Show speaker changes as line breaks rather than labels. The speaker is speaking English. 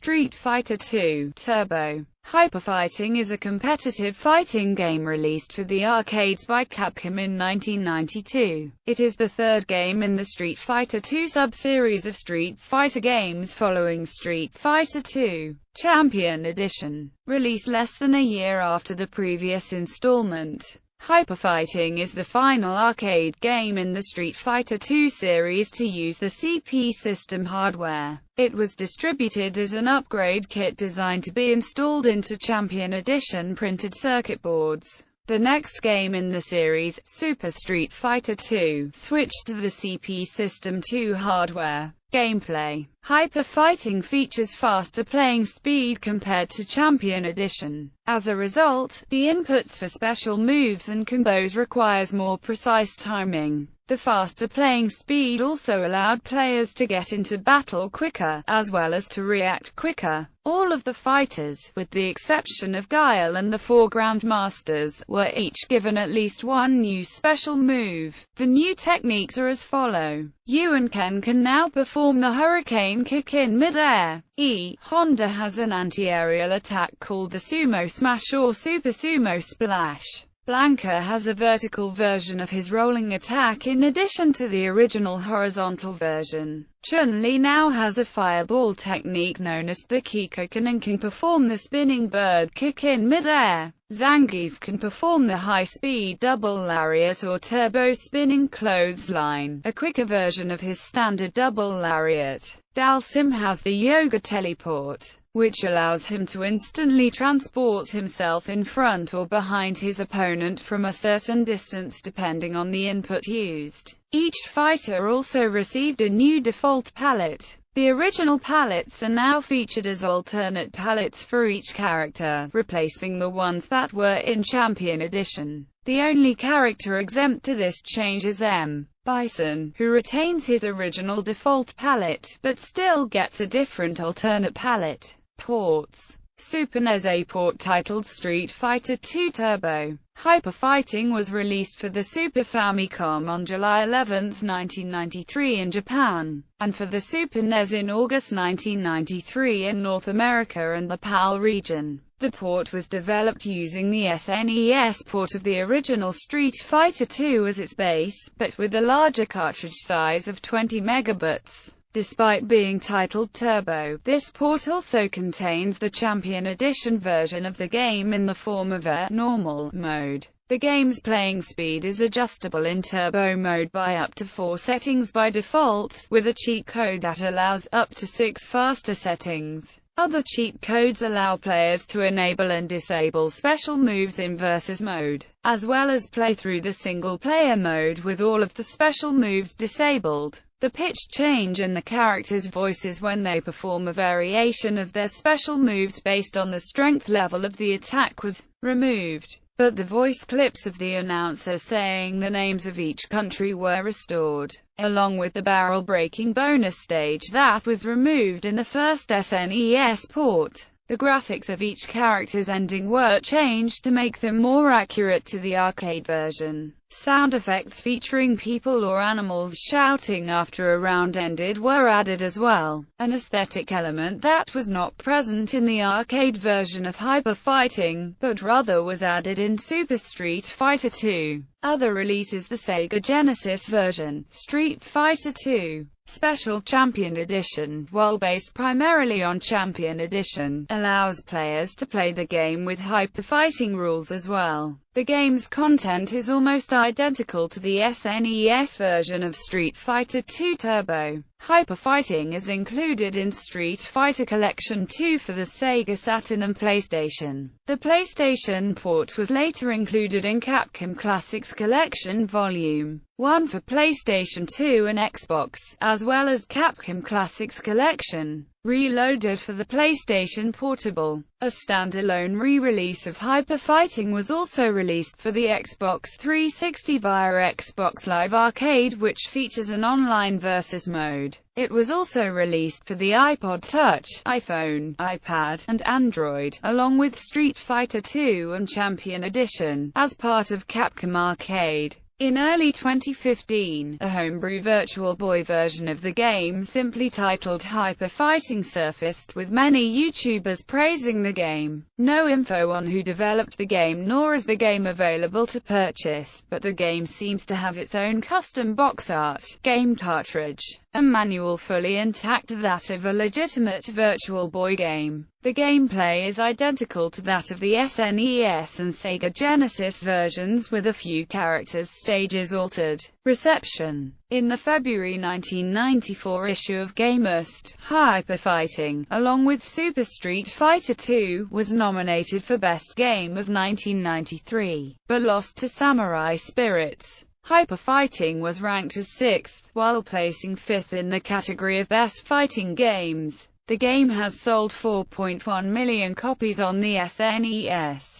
Street Fighter II Turbo. Hyperfighting is a competitive fighting game released for the arcades by Capcom in 1992. It is the third game in the Street Fighter II sub-series of Street Fighter games following Street Fighter II Champion Edition, released less than a year after the previous installment. Hyperfighting is the final arcade game in the Street Fighter II series to use the CP system hardware. It was distributed as an upgrade kit designed to be installed into Champion Edition printed circuit boards. The next game in the series, Super Street Fighter II, switched to the CP System 2 hardware. Gameplay. Hyperfighting features faster playing speed compared to Champion Edition. As a result, the inputs for special moves and combos requires more precise timing. The faster playing speed also allowed players to get into battle quicker, as well as to react quicker. All of the fighters, with the exception of Guile and the 4 Grandmasters, were each given at least one new special move. The new techniques are as follow. You and Ken can now perform the Hurricane Kick in mid-air. Honda has an anti-aerial attack called the Sumo Smash or Super Sumo Splash. Blanka has a vertical version of his rolling attack in addition to the original horizontal version. Chun-Li now has a fireball technique known as the Kikoken and can perform the spinning bird kick in mid-air. Zangief can perform the high-speed double lariat or turbo spinning clothesline, a quicker version of his standard double lariat. Dalsim has the yoga teleport, which allows him to instantly transport himself in front or behind his opponent from a certain distance depending on the input used. Each fighter also received a new default palette. The original palettes are now featured as alternate palettes for each character, replacing the ones that were in Champion Edition. The only character exempt to this change is M. Bison, who retains his original default palette, but still gets a different alternate palette. Ports. Super NES port titled Street Fighter II Turbo. Hyperfighting was released for the Super Famicom on July 11, 1993 in Japan, and for the Super NES in August 1993 in North America and the PAL region. The port was developed using the SNES port of the original Street Fighter II as its base, but with a larger cartridge size of 20 megabytes. Despite being titled Turbo, this port also contains the Champion Edition version of the game in the form of a normal mode. The game's playing speed is adjustable in Turbo mode by up to 4 settings by default, with a cheat code that allows up to 6 faster settings. Other cheat codes allow players to enable and disable special moves in versus mode, as well as play through the single-player mode with all of the special moves disabled. The pitch change in the characters' voices when they perform a variation of their special moves based on the strength level of the attack was removed, but the voice clips of the announcer saying the names of each country were restored, along with the barrel-breaking bonus stage that was removed in the first SNES port. The graphics of each character's ending were changed to make them more accurate to the arcade version. Sound effects featuring people or animals shouting after a round ended were added as well, an aesthetic element that was not present in the arcade version of Hyperfighting, but rather was added in Super Street Fighter II. Other releases: the Sega Genesis version, Street Fighter II Special Champion Edition, while based primarily on Champion Edition, allows players to play the game with hyperfighting rules as well. The game's content is almost identical to the SNES version of Street Fighter II Turbo. Hyperfighting is included in Street Fighter Collection 2 for the Sega Saturn and PlayStation. The PlayStation port was later included in Capcom Classics Collection Volume 1 for PlayStation 2 and Xbox, as well as Capcom Classics Collection Reloaded for the PlayStation Portable. A standalone re-release of Hyperfighting was also released for the Xbox 360 via Xbox Live Arcade, which features an online versus mode. It was also released for the iPod Touch, iPhone, iPad, and Android, along with Street Fighter II and Champion Edition, as part of Capcom Arcade. In early 2015, a homebrew Virtual Boy version of the game, simply titled Hyper Fighting, surfaced, with many YouTubers praising the game. No info on who developed the game, nor is the game available to purchase, but the game seems to have its own custom box art, game cartridge, and manual fully intact, that of a legitimate Virtual Boy game. The gameplay is identical to that of the SNES and Sega Genesis versions, with a few characters' stages altered. Reception. In the February 1994 issue of Gamest, Hyper Fighting, along with Super Street Fighter II, was nominated for Best Game of 1993, but lost to Samurai Spirits. Hyper Fighting was ranked as 6th, while placing 5th in the category of Best Fighting Games. The game has sold 4.1 million copies on the SNES.